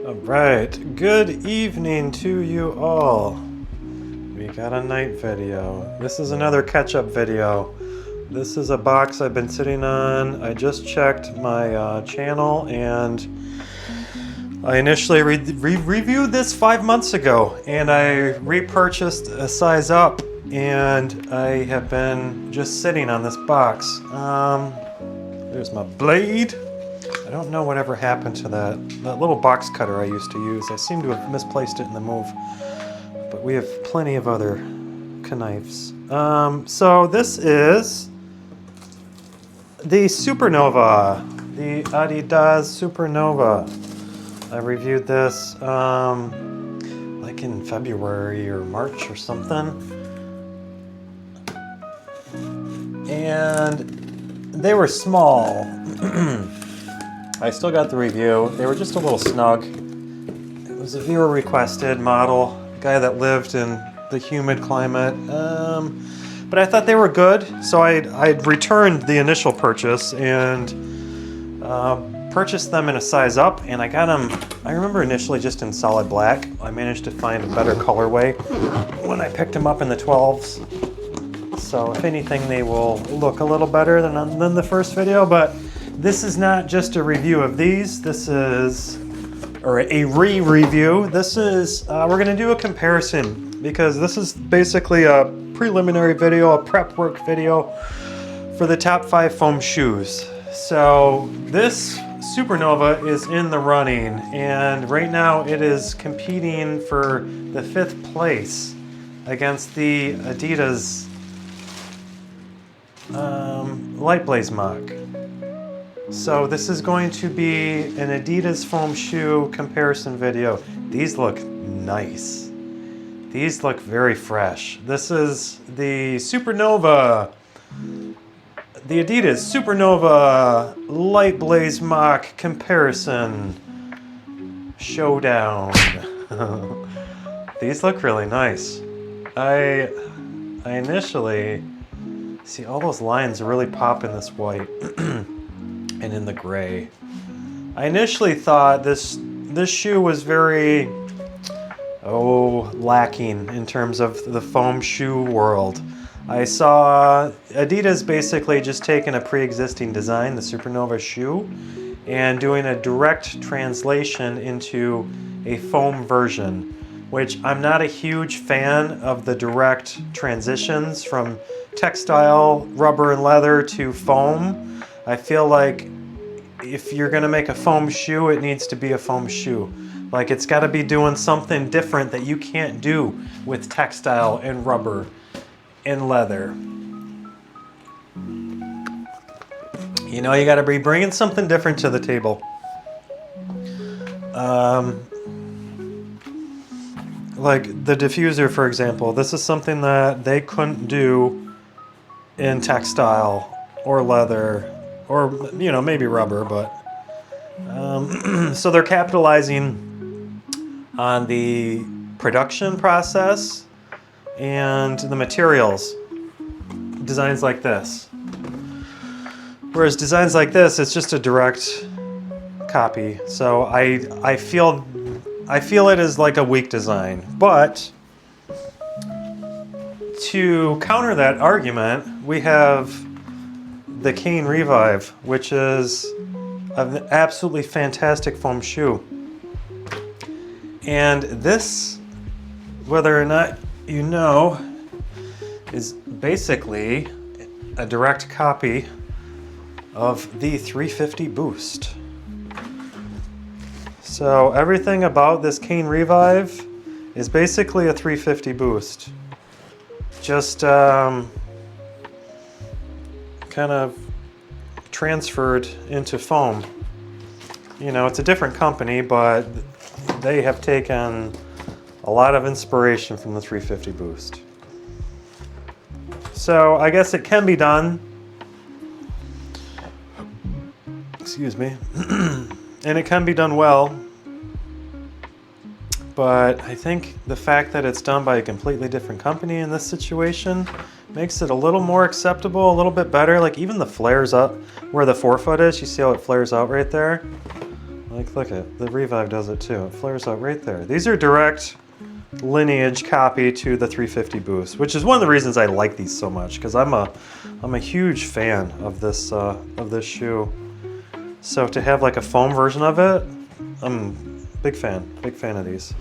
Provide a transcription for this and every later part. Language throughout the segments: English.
Alright, good evening to you all. We got a night video. This is another catch-up video. This is a box I've been sitting on. I just checked my channel and I initially reviewed this 5 months ago and I repurchased a size up and I have been just sitting on this box. There's my blade. I don't know whatever happened to that little box cutter I used to use. I seem to have misplaced it in the move, but we have plenty of other knives. So this is the Supernova, the Adidas Supernova. I reviewed this like in February or March or something, and they were small. I still got the review. They were just a little snug. It was a viewer requested model, a guy that lived in the humid climate. But I thought they were good, so I'd returned the initial purchase and purchased them in a size up, and I got them, I remember initially just in solid black. I managed to find a better colorway when I picked them up in the 12s. So if anything, they will look a little better than the first video, but this is not just a review of these. This is, or a re-review. This is, we're gonna do a comparison because this is basically a preliminary video, a prep work video for the top 5 foam shoes. So this Supernova is in the running, and right now it is competing for the 5th place against the Adidas Lightblaze Moc. So this is going to be an Adidas foam shoe comparison video. These look nice. These look very fresh. This is the Supernova, the Adidas Supernova Lightblaze Moc comparison showdown. These look really nice. I initially see all those lines really pop in this white. And in the gray. I initially thought this shoe was very lacking in terms of the foam shoe world. I saw Adidas basically just taking a pre-existing design, the Supernova shoe, and doing a direct translation into a foam version, which I'm not a huge fan of the direct transitions from textile, rubber and leather to foam. I feel like if you're gonna make a foam shoe, it needs to be a foam shoe. Like it's gotta be doing something different that you can't do with textile and rubber and leather. You know, you gotta be bringing something different to the table. Like the diffuser, for example, this is something that they couldn't do in textile or leather, or, you know, maybe rubber, but so they're capitalizing on the production process and the materials. Designs like this. Whereas designs like this, it's just a direct copy. So I feel it is like a weak design. But to counter that argument, we have the Cane Revive, which is an absolutely fantastic foam shoe. And this, whether or not you know, is basically a direct copy of the 350 Boost. So everything about this Cane Revive is basically a 350 Boost. Just kind of transferred into foam. You know, it's a different company, but they have taken a lot of inspiration from the 350 Boost. So I guess it can be done. Excuse me. And it can be done well. But I think the fact that it's done by a completely different company in this situation makes it a little more acceptable, a little bit better. Like even the flares up where the forefoot is, you see how it flares out right there? Like, look at the Revive does it too. It flares out right there. These are direct lineage copy to the 350 Boost, which is one of the reasons I like these so much, because I'm a huge fan of this shoe. So to have like a foam version of it, I'm big fan of these.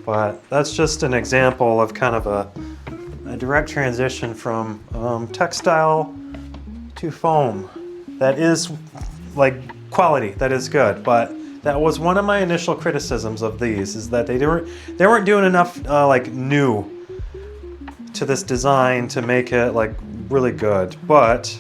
But that's just an example of kind of a direct transition from textile to foam. That is like quality, that is good, but that was one of my initial criticisms of these, is that they weren't doing enough like new to this design to make it like really good. But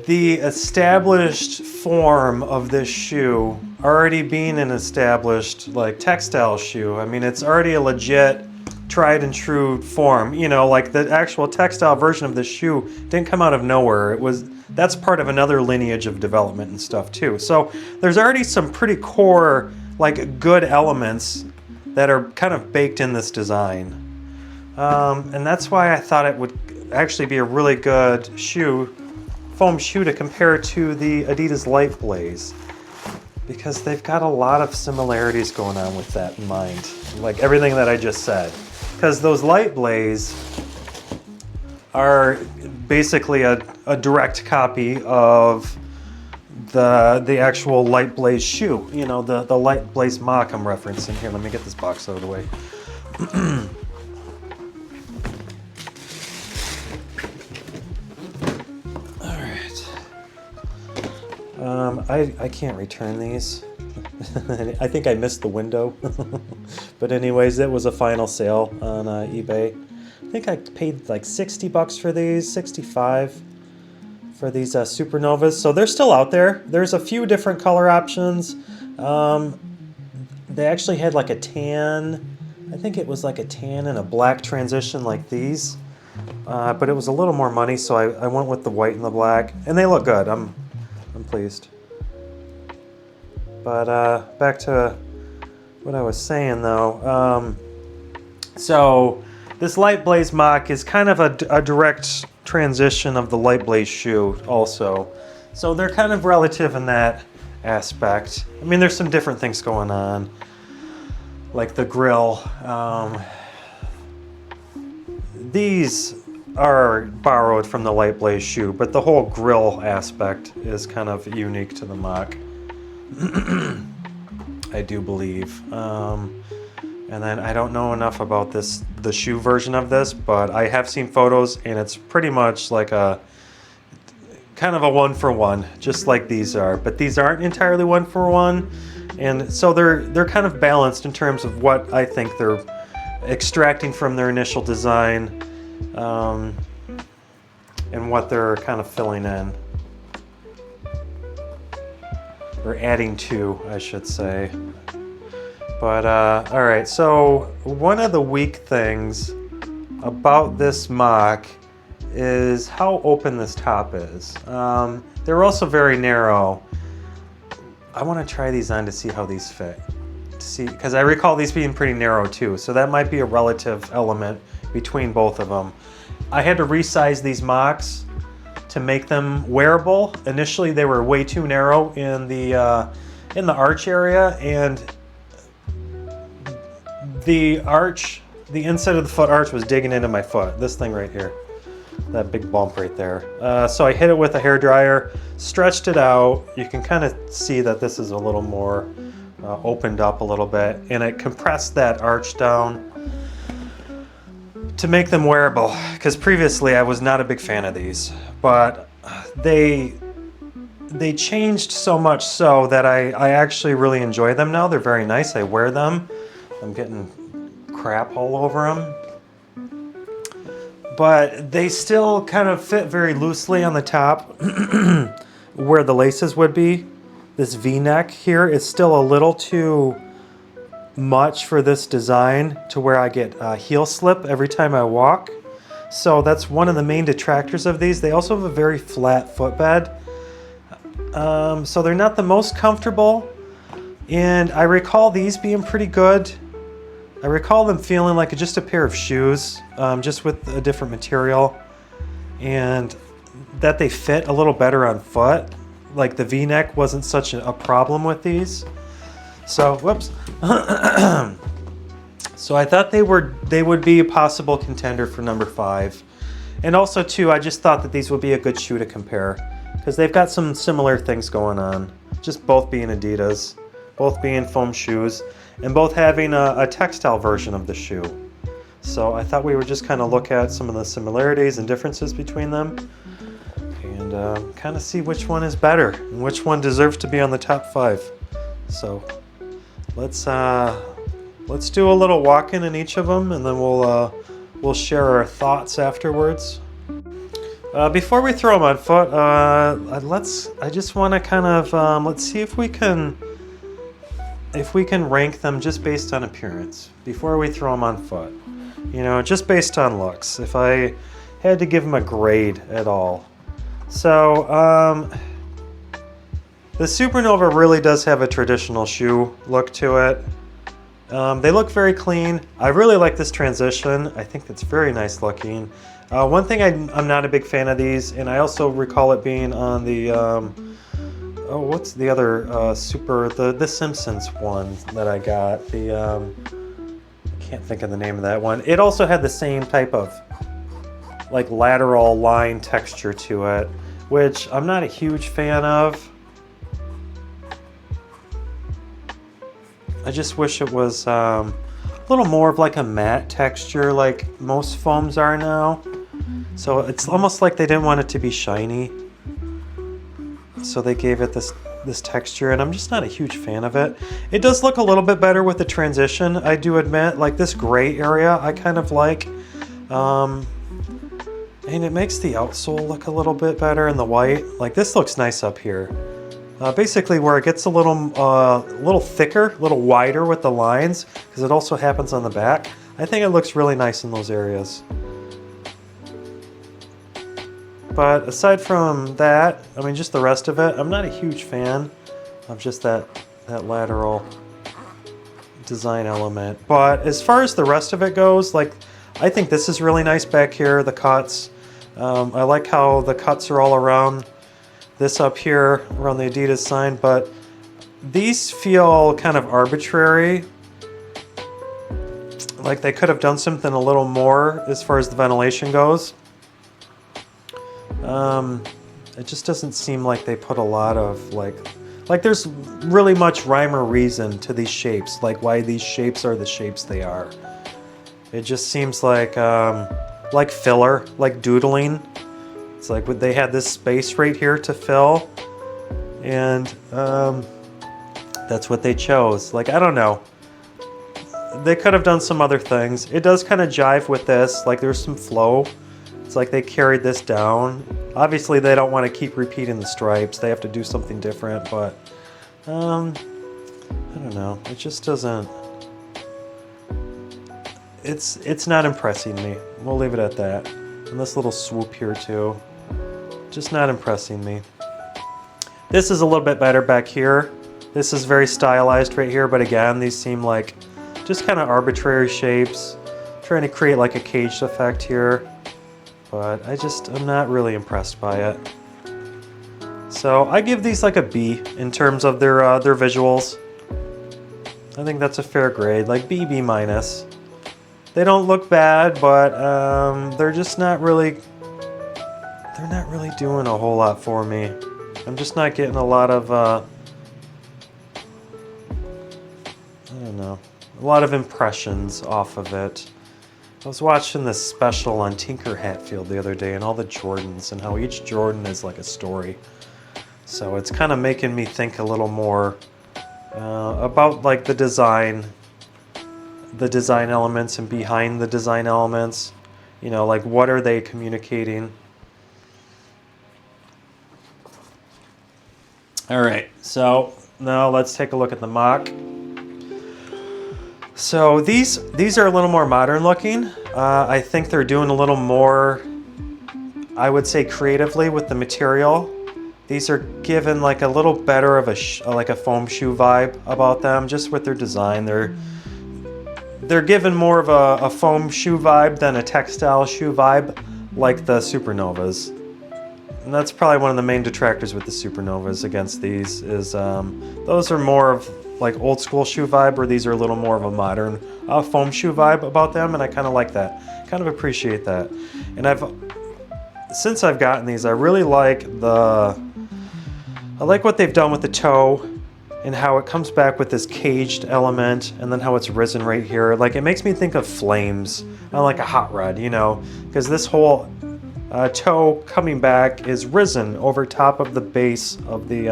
the established form of this shoe already being an established like textile shoe, I mean, it's already a legit tried and true form, you know, like the actual textile version of this shoe didn't come out of nowhere. That's part of another lineage of development and stuff too. So there's already some pretty core like good elements that are kind of baked in this design. And that's why I thought it would actually be a really good shoe, foam shoe, to compare to the Adidas Lightblaze, because they've got a lot of similarities going on with that in mind, like everything that I just said. Because those Lightblaze are basically a direct copy of the actual Lightblaze shoe. You know, the Lightblaze Moc I'm referencing here. Let me get this box out of the way. All right. I can't return these. I think I missed the window. But anyways, it was a final sale on eBay. I think I paid like 60 bucks for these, 65 for these Supernovas. So they're still out there. There's a few different color options. They actually had like a tan. I think it was like a tan and a black transition like these. But it was a little more money, so I went with the white and the black. And they look good. I'm pleased. But back to what I was saying though. So this Lightblaze Moc is kind of a direct transition of the Lightblaze shoe also. So they're kind of relative in that aspect. I mean, there's some different things going on, like the grill. These are borrowed from the Lightblaze shoe, but the whole grill aspect is kind of unique to the Moc. I do believe. And then I don't know enough about the shoe version of this, but I have seen photos and it's pretty much like a kind of a one-for-one, just like these are. But these aren't entirely one-for-one, and so they're kind of balanced in terms of what I think they're extracting from their initial design, and what they're kind of filling in. Or adding to, I should say. But, all right, so one of the weak things about this Moc is how open this top is. They're also very narrow. I want to try these on to see how these fit. Because I recall these being pretty narrow too, so that might be a relative element between both of them. I had to resize these Mocs to make them wearable. Initially, they were way too narrow in the arch area, and the inside of the foot arch was digging into my foot. This thing right here, that big bump right there. So I hit it with a hairdryer, stretched it out. You can kind of see that this is a little more opened up a little bit, and it compressed that arch down to make them wearable, because previously I was not a big fan of these, but they changed so much so that I actually really enjoy them now. They're very nice. I wear them. I'm getting crap all over them, but they still kind of fit very loosely on the top where the laces would be. This V-neck here is still a little too much for this design, to where I get heel slip every time I walk. So that's one of the main detractors of these. They also have a very flat footbed. So they're not the most comfortable. And I recall these being pretty good. I recall them feeling like just a pair of shoes, just with a different material. And that they fit a little better on foot. Like the V-neck wasn't such a problem with these. So, whoops. So I thought they would be a possible contender for number 5. And also too, I just thought that these would be a good shoe to compare because they've got some similar things going on. Just both being Adidas, both being foam shoes, and both having a textile version of the shoe. So I thought we would just kind of look at some of the similarities and differences between them and kind of see which one is better and which one deserves to be on the top 5. So let's do a little walk-in in each of them, and then we'll share our thoughts afterwards. Before we throw them on foot, I just want to kind of let's see if we can rank them just based on appearance before we throw them on foot. You know, just based on looks. If I had to give them a grade at all. So the Supernova really does have a traditional shoe look to it. They look very clean. I really like this transition. I think it's very nice looking. One thing I'm not a big fan of these, and I also recall it being on the oh, what's the other the Simpsons one that I got? I can't think of the name of that one. It also had the same type of like lateral line texture to it, which I'm not a huge fan of. I just wish it was a little more of like a matte texture like most foams are now. So it's almost like they didn't want it to be shiny. So they gave it this texture, and I'm just not a huge fan of it. It does look a little bit better with the transition, I do admit. Like this gray area I kind of like. And it makes the outsole look a little bit better in the white. Like this looks nice up here. Basically where it gets a little thicker, a little wider with the lines, because it also happens on the back. I think it looks really nice in those areas. But aside from that, I mean just the rest of it, I'm not a huge fan of just that lateral design element. But as far as the rest of it goes, like I think this is really nice back here, the cuts. I like how the cuts are all around this up here, around the Adidas sign, but these feel kind of arbitrary. Like they could have done something a little more as far as the ventilation goes. It just doesn't seem like they put a lot of like there's really much rhyme or reason to these shapes, like why these shapes are the shapes they are. It just seems like filler, like doodling. It's like they had this space right here to fill, and that's what they chose. Like, I don't know. They could have done some other things. It does kind of jive with this. Like, there's some flow. It's like they carried this down. Obviously, they don't want to keep repeating the stripes. They have to do something different, but I don't know. It just doesn't... It's not impressing me. We'll leave it at that. And this little swoop here, too. Just not impressing me. This is a little bit better back here. This is very stylized right here, but again, these seem like just kind of arbitrary shapes. Trying to create like a caged effect here. But I'm not really impressed by it. So I give these like a B in terms of their visuals. I think that's a fair grade, like B, B minus. They don't look bad, but they're just not really... They're not really doing a whole lot for me. I'm just not getting a lot of, I don't know, a lot of impressions off of it. I was watching this special on Tinker Hatfield the other day and all the Jordans and how each Jordan is like a story. So it's kind of making me think a little more about like the design elements and behind the design elements. You know, like what are they communicating? All right, so now let's take a look at the Moc. So these are a little more modern looking. I think they're doing a little more, I would say, creatively with the material. These are given like a little better of a foam shoe vibe about them, just with their design. They're given more of a foam shoe vibe than a textile shoe vibe, like the Supernovas. And that's probably one of the main detractors with the Supernovas against these is those are more of like old school shoe vibe, where these are a little more of a modern foam shoe vibe about them, and I kind of like that. Kind of appreciate that. And since I've gotten these, I really like what they've done with the toe and how it comes back with this caged element, and then how it's risen right here. Like, it makes me think of flames on like a hot rod, you know, because this whole toe coming back is risen over top of the base of the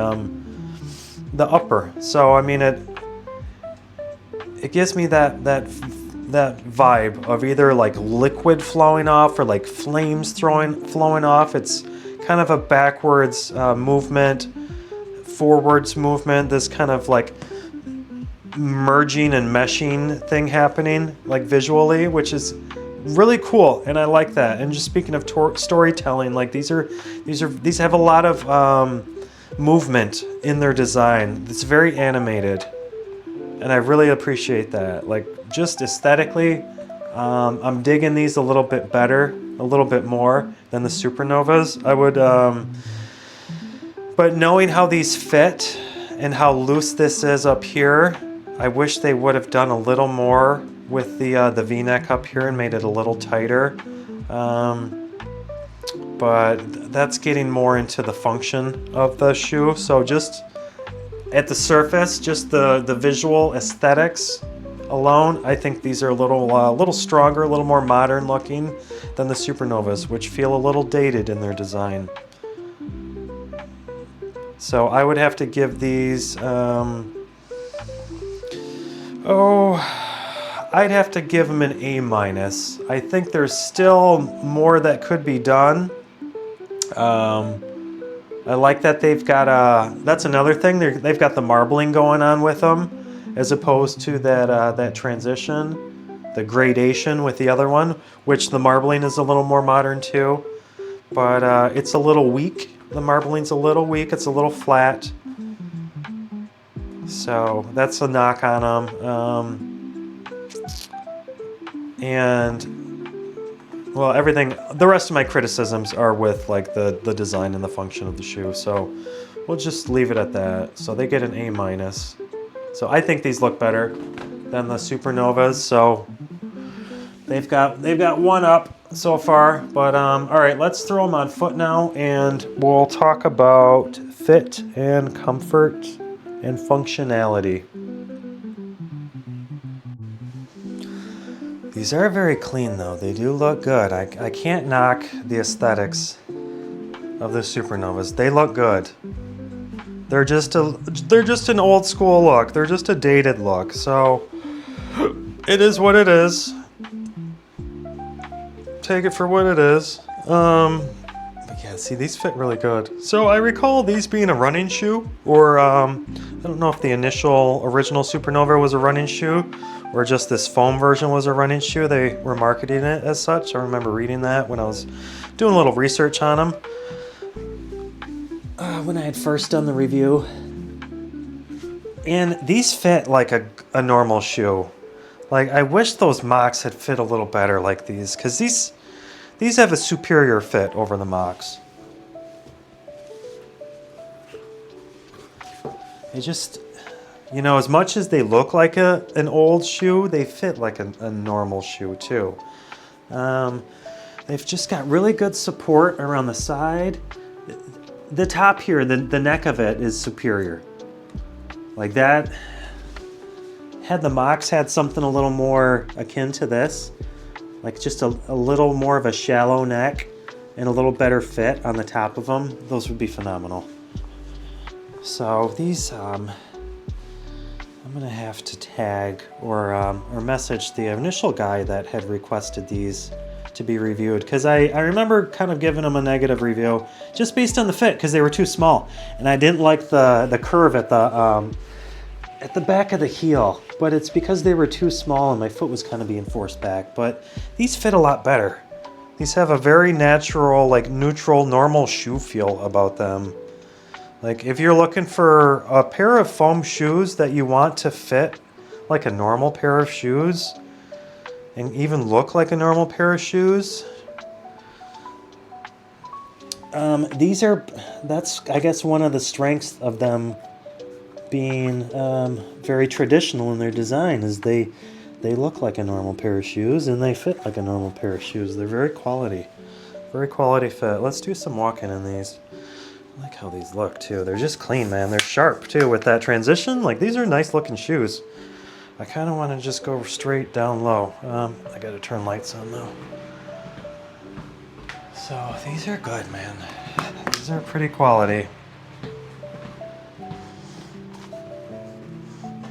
upper. So I mean, it gives me that vibe of either like liquid flowing off or like flames flowing off. It's kind of a backwards movement, forwards movement, this kind of like merging and meshing thing happening like visually, which is really cool, and I like that. And just speaking of storytelling, like these have a lot of movement in their design. It's very animated, and I really appreciate that. Like, just aesthetically, I'm digging these a little bit better, a little bit more than the Supernovas. I would, but knowing how these fit and how loose this is up here, I wish they would have done a little more with the V-neck up here and made it a little tighter. But that's getting more into the function of the shoe. So just at the surface, just the visual aesthetics alone, I think these are a little stronger, a little more modern looking than the Supernovas, which feel a little dated in their design. So I would have to give these, I'd have to give them an A-. I think there's still more that could be done. I like that they've got that's another thing, they've got the marbling going on with them, as opposed to that transition, the gradation with the other one, which the marbling is a little more modern too. But it's a little weak. The marbling's a little weak. It's a little flat. So that's a knock on them. And well, the rest of my criticisms are with like the design and the function of the shoe. So we'll just leave it at that. So they get an A-. So I think these look better than the Supernovas. So they've got one up so far. But all right, let's throw them on foot now, and we'll talk about fit and comfort and functionality. These are very clean though. They do look good. I can't knock the aesthetics of the Supernovas. They look good. They're just an old school look. They're just a dated look. So it is what it is. Take it for what it is. But yeah, see, these fit really good. So I recall these being a running shoe, or I don't know if the original Supernova was a running shoe, or just this foam version was a running shoe. They were marketing it as such. I remember reading that when I was doing a little research on them. When I had first done the review. And these fit like a normal shoe. Like, I wish those Mocs had fit a little better like these, because these have a superior fit over the Mocs. They just, you know, as much as they look like an old shoe, they fit like a normal shoe too. They've just got really good support around the side. The top here, the neck of it is superior. Like that, had the Mocs had something a little more akin to this, like just a little more of a shallow neck and a little better fit on the top of them, those would be phenomenal. So these, I'm gonna have to tag or message the initial guy that had requested these to be reviewed, because I remember kind of giving them a negative review just based on the fit, because they were too small, and I didn't like the curve at the back of the heel, but it's because they were too small and my foot was kind of being forced back. But these fit a lot better. These have a very natural, like neutral, normal shoe feel about them. Like, if you're looking for a pair of foam shoes that you want to fit like a normal pair of shoes and even look like a normal pair of shoes, That's, I guess, one of the strengths of them being very traditional in their design is they look like a normal pair of shoes and they fit like a normal pair of shoes. They're very quality fit. Let's do some walking in these. I like how these look too. They're just clean, man. They're sharp too with that transition. Like, these are nice looking shoes. I kind of want to just go straight down low. I got to turn lights on though. So these are good, man. These are pretty quality.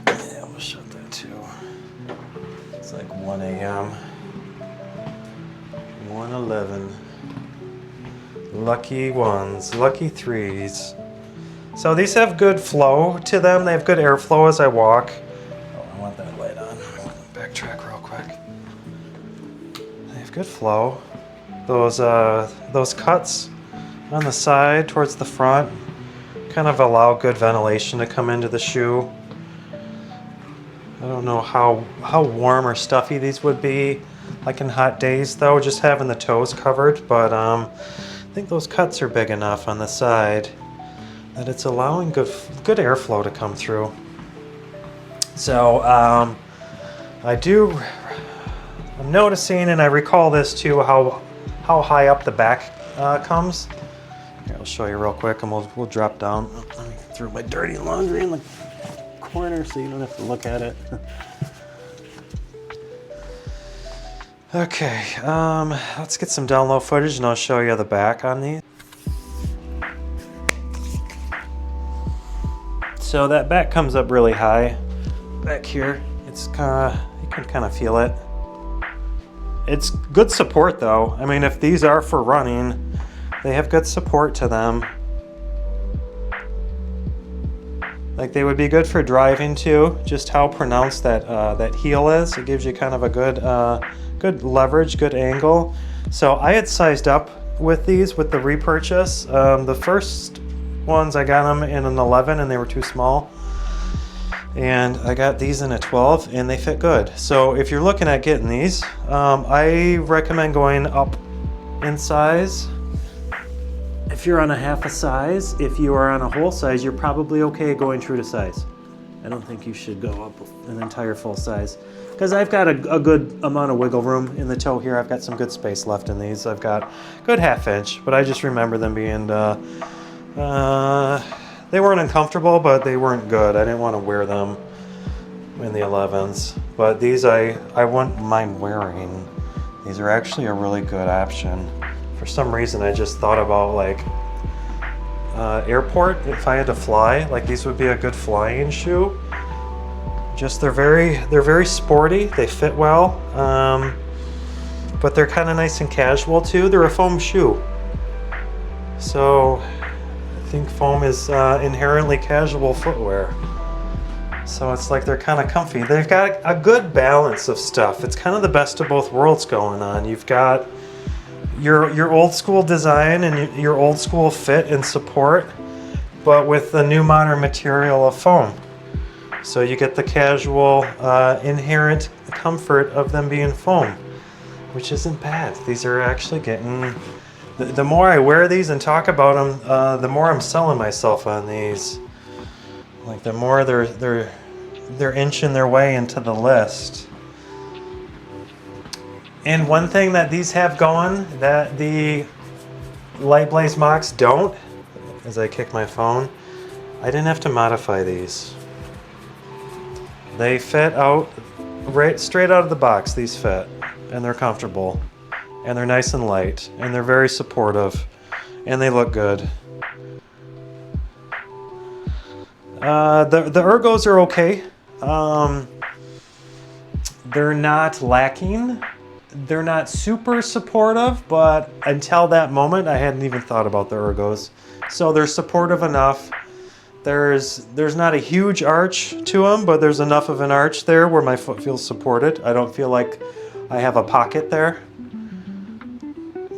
Yeah, we'll shut that too. It's like 1 a.m. 1:11. Lucky ones, lucky threes. So these have good flow to them. They have good airflow as I walk. Oh, I want that light on. Backtrack real quick. They have good flow. Those cuts on the side towards the front kind of allow good ventilation to come into the shoe. I don't know how warm or stuffy these would be like in hot days though, just having the toes covered, but I think those cuts are big enough on the side that it's allowing good airflow to come through. So I'm noticing, and I recall this too, how high up the back comes. Here, I'll show you real quick and we'll drop down. Let me throw my dirty laundry in the corner so you don't have to look at it. Okay, let's get some down low footage and I'll show you the back on these. So that back comes up really high back here. It's you can kind of feel it. It's good support though. I mean, if these are for running, they have good support to them. Like, they would be good for driving too, just how pronounced that heel is. It gives you kind of a good leverage, good angle. So I had sized up with these with the repurchase. The first ones I got them in an 11 and they were too small. And I got these in a 12 and they fit good. So if you're looking at getting these, I recommend going up in size. If you're on a half a size, if you are on a whole size, you're probably okay going true to size. I don't think you should go up an entire full size, because I've got a good amount of wiggle room in the toe here. I've got some good space left in these. I've got good ½ inch, but I just remember them being, they weren't uncomfortable, but they weren't good. I didn't want to wear them in the 11s, but these I wouldn't mind wearing. These are actually a really good option. For some reason, I just thought about like airport. If I had to fly, like, these would be a good flying shoe. Just they're very sporty. They fit well, but they're kind of nice and casual too. They're a foam shoe, so I think foam is inherently casual footwear. So it's like they're kind of comfy. They've got a good balance of stuff. It's kind of the best of both worlds going on. You've got your old school design and your old school fit and support, but with the new modern material of foam. So you get the casual, inherent comfort of them being foam, which isn't bad. These are actually getting, the more I wear these and talk about them, the more I'm selling myself on these. Like, the more they're inching their way into the list. And one thing that these have going that the Lightblaze Mocs don't, as I kick my phone, I didn't have to modify these. They fit out right straight out of the box. These fit, and they're comfortable, and they're nice and light, and they're very supportive, and they look good. The ergos are okay. They're not lacking. They're not super supportive, but until that moment, I hadn't even thought about the ergos. So they're supportive enough. There's not a huge arch to them, but there's enough of an arch there where my foot feels supported. I don't feel like I have a pocket there.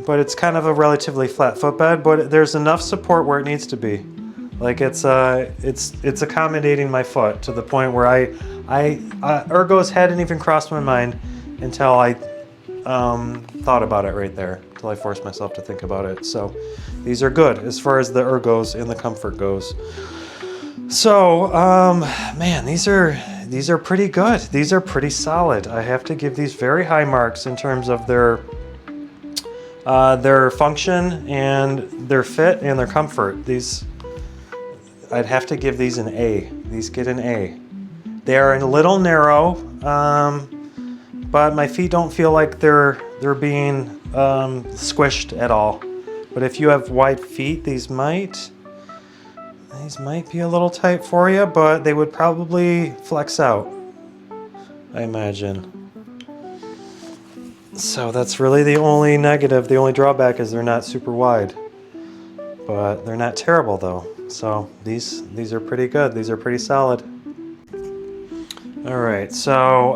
But it's kind of a relatively flat footbed, but there's enough support where it needs to be. Like, it's accommodating my foot to the point where ergos hadn't even crossed my mind until I thought about it right there, until I forced myself to think about it. So These are good as far as the ergos and the comfort goes. So, man, these are pretty good. These are pretty solid. I have to give these very high marks in terms of their function and their fit and their comfort. These, I'd have to give these an A. These get an A. They are a little narrow, but my feet don't feel like they're being squished at all. But if you have wide feet, these might be a little tight for you, but they would probably flex out, I imagine. So that's really the only negative. The only drawback is they're not super wide, but they're not terrible though. So these are pretty good. These are pretty solid. All right, so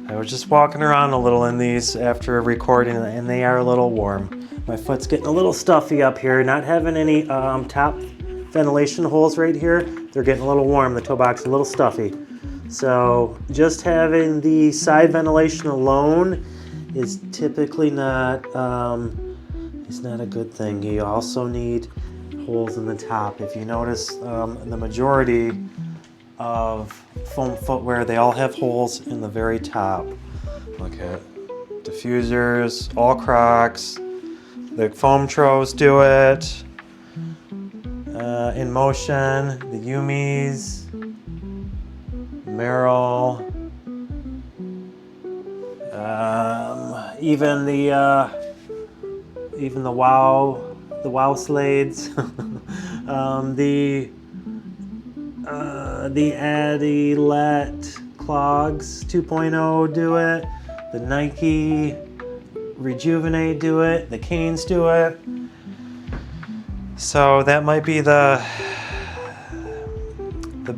I was just walking around a little in these after recording, and they are a little warm. My foot's getting a little stuffy up here, not having any top ventilation holes right here. They're getting a little warm. The toe box is a little stuffy. So just having the side ventilation alone is typically not it's not a good thing. You also need holes in the top. If you notice, the majority of foam footwear, they all have holes in the very top. Look at diffusers, all Crocs, the foam tros do it, In Motion, the Yumis, Merrill, even the Wow Slades, the Adilet Clogs 2.0 do it, the Nike Rejuvenate do it, the Canes do it. So that might be the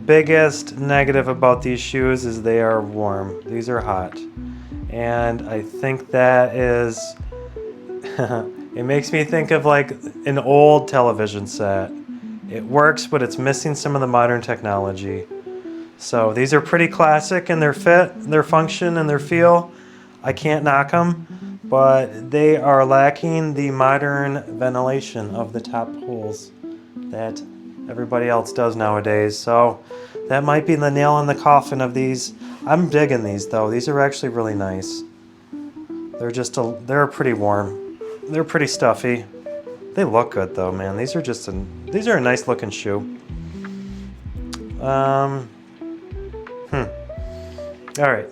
biggest negative about these shoes is they are warm. These are hot. And I think that is, it makes me think of like an old television set. It works, but it's missing some of the modern technology. So these are pretty classic in their fit, their function, and their feel. I can't knock them, but they are lacking the modern ventilation of the top holes that everybody else does nowadays. So that might be the nail in the coffin of these. I'm digging these though. These are actually really nice. They're pretty warm. They're pretty stuffy. They look good though, man. These are a nice looking shoe. All right.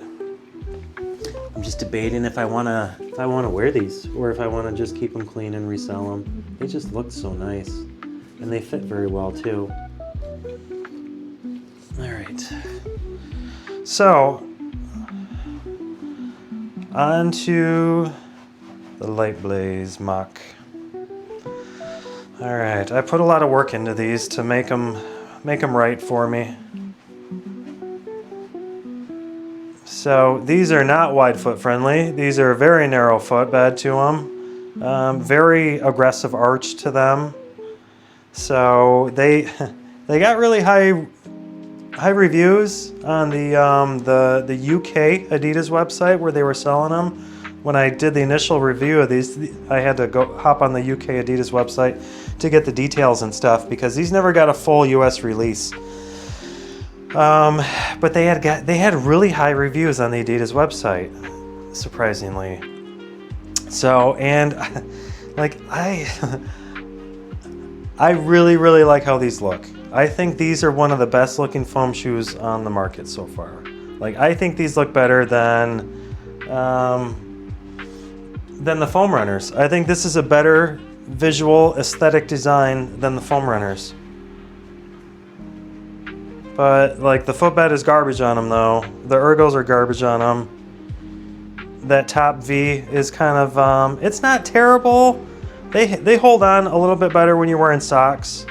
I'm just debating if I wanna wear these or if I wanna just keep them clean and resell them. They just look so nice, and they fit very well too. All right. So on to the Lightblaze Moc. All right, I put a lot of work into these to make them right for me. So these are not wide foot friendly. These are very narrow foot bed to them. Very aggressive arch to them. So they got really high reviews on the UK Adidas website where they were selling them. When I did the initial review of these, I had to go hop on the UK Adidas website to get the details and stuff because these never got a full US release. But they had really high reviews on the Adidas website, surprisingly. So, and like I really like how these look. I think these are one of the best looking foam shoes on the market so far. Like I think these look better than the foam runners. I think this is a better visual aesthetic design than the foam runners. But like the footbed is garbage on them though. The ergos are garbage on them. That top V is kind of, it's not terrible. They hold on a little bit better when you're wearing socks.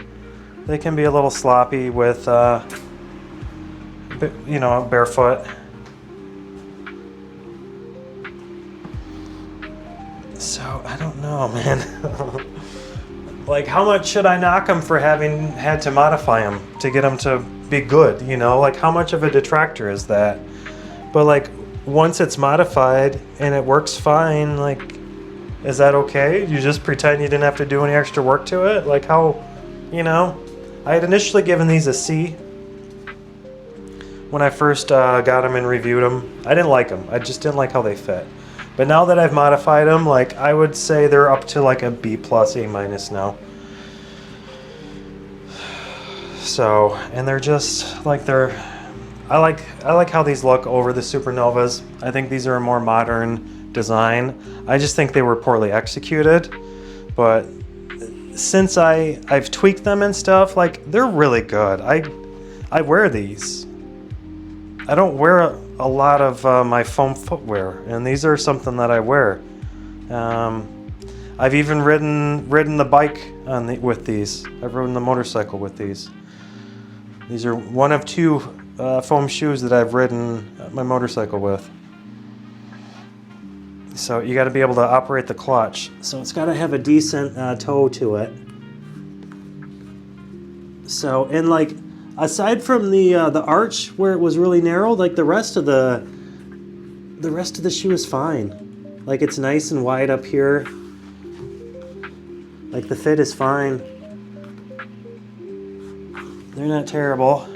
They can be a little sloppy with, barefoot. So I don't know, man. Like how much should I knock them for having had to modify them to get them to be good, you know? Like how much of a detractor is that? But like once it's modified and it works fine, like Is that okay? You just pretend you didn't have to do any extra work to it? Like how, you know? I had initially given these a C when I first got them and reviewed them. I didn't like them. I just didn't like how they fit. But now that I've modified them, like I would say they're up to like a B+, A- now. So, and they're just like I like how these look over the Supernovas. I think these are a more modern design. I just think they were poorly executed, but since I've tweaked them and stuff, like they're really good. I wear these. I don't wear a lot of my foam footwear, and these are something that I wear. I've even ridden the bike with these. I've ridden the motorcycle with these. These are one of two foam shoes that I've ridden my motorcycle with. So you got to be able to operate the clutch. So it's got to have a decent toe to it. So, and like aside from the arch where it was really narrow, like the rest of the shoe is fine. Like it's nice and wide up here. Like the fit is fine. They're not terrible.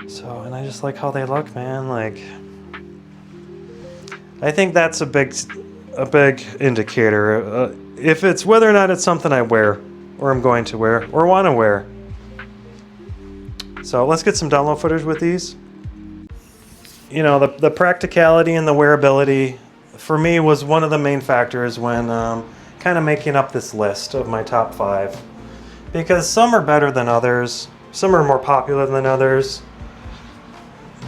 So, and I just like how they look, man. Like, I think that's a big indicator. If it's whether or not it's something I wear, or I'm going to wear, or want to wear. So let's get some download footage with these. You know, the practicality and the wearability for me was one of the main factors when kind of making up this list of my top 5. Because some are better than others, some are more popular than others,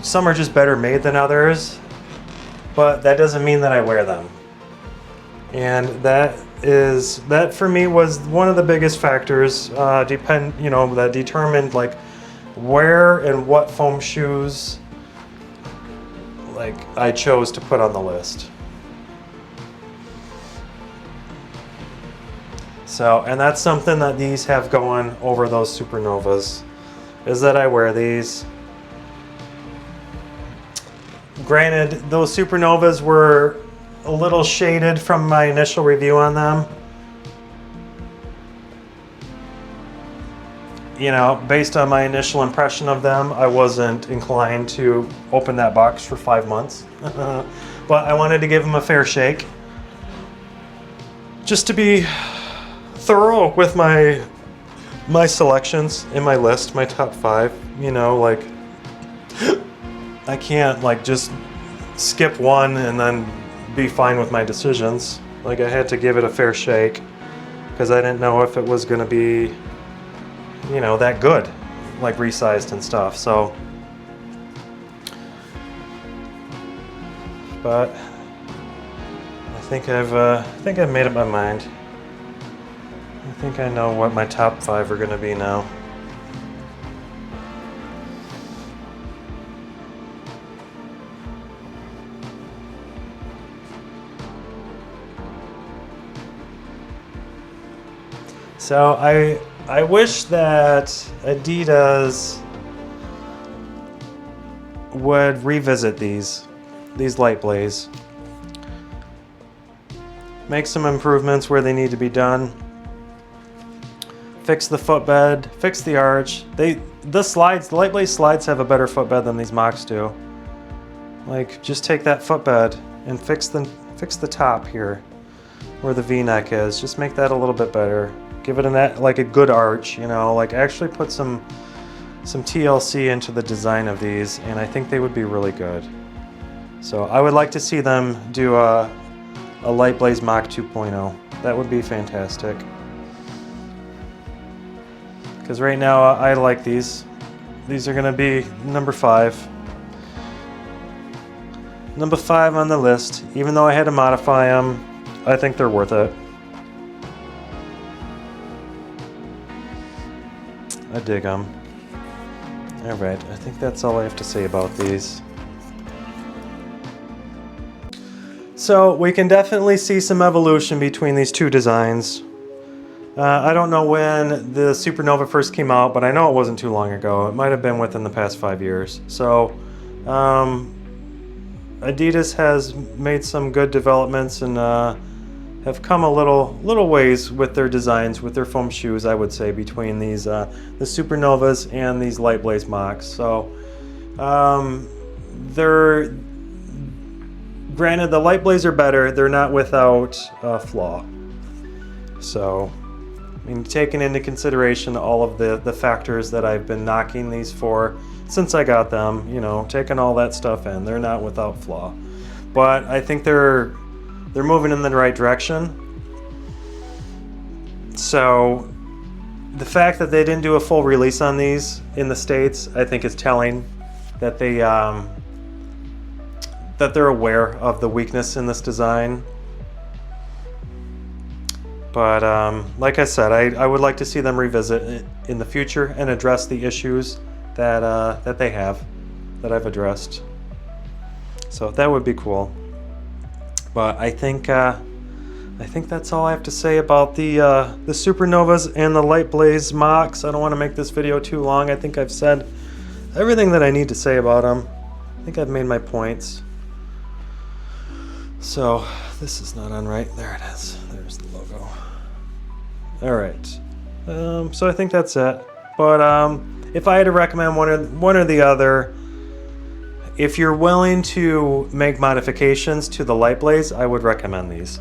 some are just better made than others, but that doesn't mean that I wear them. And that for me was one of the biggest factors that determined like where and what foam shoes like I chose to put on the list. So, and that's something that these have going over those Supernovas, is that I wear these. Granted, those Supernovas were a little shaded from my initial review on them. You know, based on my initial impression of them, I wasn't inclined to open that box for 5 months. But I wanted to give them a fair shake. Just to be thorough with my selections in my list, my top 5. You know, like I can't like just skip one and then be fine with my decisions. Like I had to give it a fair shake because I didn't know if it was going to be, you know, that good, like resized and stuff. So, but I think I've made up my mind. I think I know what my top 5 are going to be now. So I wish that Adidas would revisit these Lightblaze. Make some improvements where they need to be done. Fix the footbed, fix the arch. The Lightblaze slides have a better footbed than these Mocs do. Like, just take that footbed and fix the top here, where the V-neck is. Just make that a little bit better. Give it a good arch, you know. Like, actually put some TLC into the design of these, and I think they would be really good. So I would like to see them do a Lightblaze Moc 2.0. That would be fantastic. Because right now I like these. These are going to be number 5. Number 5 on the list. Even though I had to modify them, I think they're worth it. I dig them. Alright, I think that's all I have to say about these. So we can definitely see some evolution between these two designs. I don't know when the Supernova first came out, but I know it wasn't too long ago. It might have been within the past 5 years. So Adidas has made some good developments in have come a little ways with their designs, with their foam shoes, I would say, between these the Supernovas and these Lightblaze Mocs. So they're, granted, the Lightblaze are better. They're not without flaw. So, I mean, taking into consideration all of the factors that I've been knocking these for since I got them, you know, taking all that stuff in, they're not without flaw. But I think they're moving in the right direction. So the fact that they didn't do a full release on these in the States, I think is telling that they that they're aware of the weakness in this design. But like I said, I would like to see them revisit it in the future and address the issues that they have, that I've addressed. So that would be cool. But I think that's all I have to say about the Supernovas and the Lightblaze Mocs. I don't want to make this video too long. I think I've said everything that I need to say about them. I think I've made my points. So this is not on right. There it is. There's the logo. All right. So I think that's it. But if I had to recommend one or the other, if you're willing to make modifications to the Lightblaze, I would recommend these.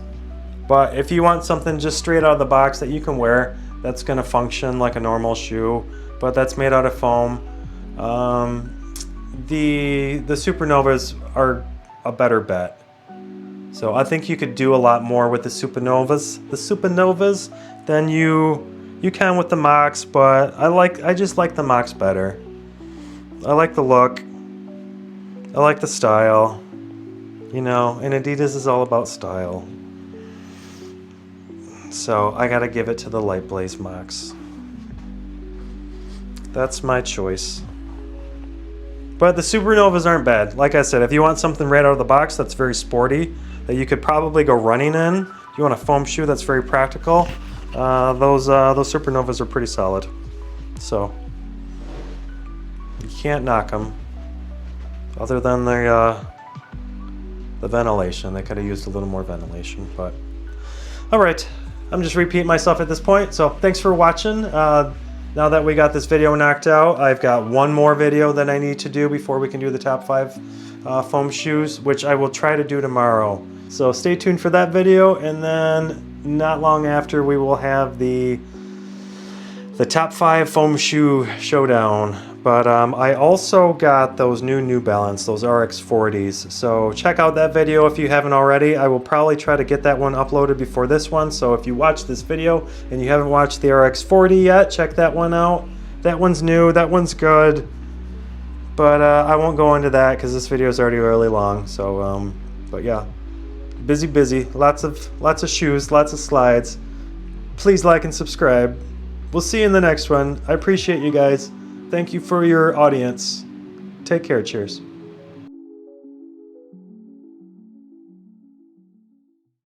But if you want something just straight out of the box that you can wear, that's going to function like a normal shoe, but that's made out of foam, the Supernovas are a better bet. So I think you could do a lot more with the Supernovas than you can with the Mocs, but I just like the Mocs better. I like the look. I like the style, you know, and Adidas is all about style. So I gotta give it to the Lightblaze Mocs. That's my choice. But the Supernovas aren't bad. Like I said, if you want something right out of the box that's very sporty, that you could probably go running in, if you want a foam shoe that's very practical, those Supernovas are pretty solid. So you can't knock them. Other than the ventilation, they could have used a little more ventilation. But all right, I'm just repeating myself at this point. So thanks for watching. Now that we got this video knocked out, I've got one more video that I need to do before we can do the top 5 foam shoes, which I will try to do tomorrow. So stay tuned for that video, and then not long after we will have the top 5 foam shoe showdown. But I also got those New Balance, those RX40s. So check out that video if you haven't already. I will probably try to get that one uploaded before this one. So if you watch this video and you haven't watched the RX40 yet, check that one out. That one's new, that one's good. But I won't go into that because this video is already really long. So, but yeah, busy. Lots of shoes, lots of slides. Please like and subscribe. We'll see you in the next one. I appreciate you guys. Thank you for your audience. Take care. Cheers.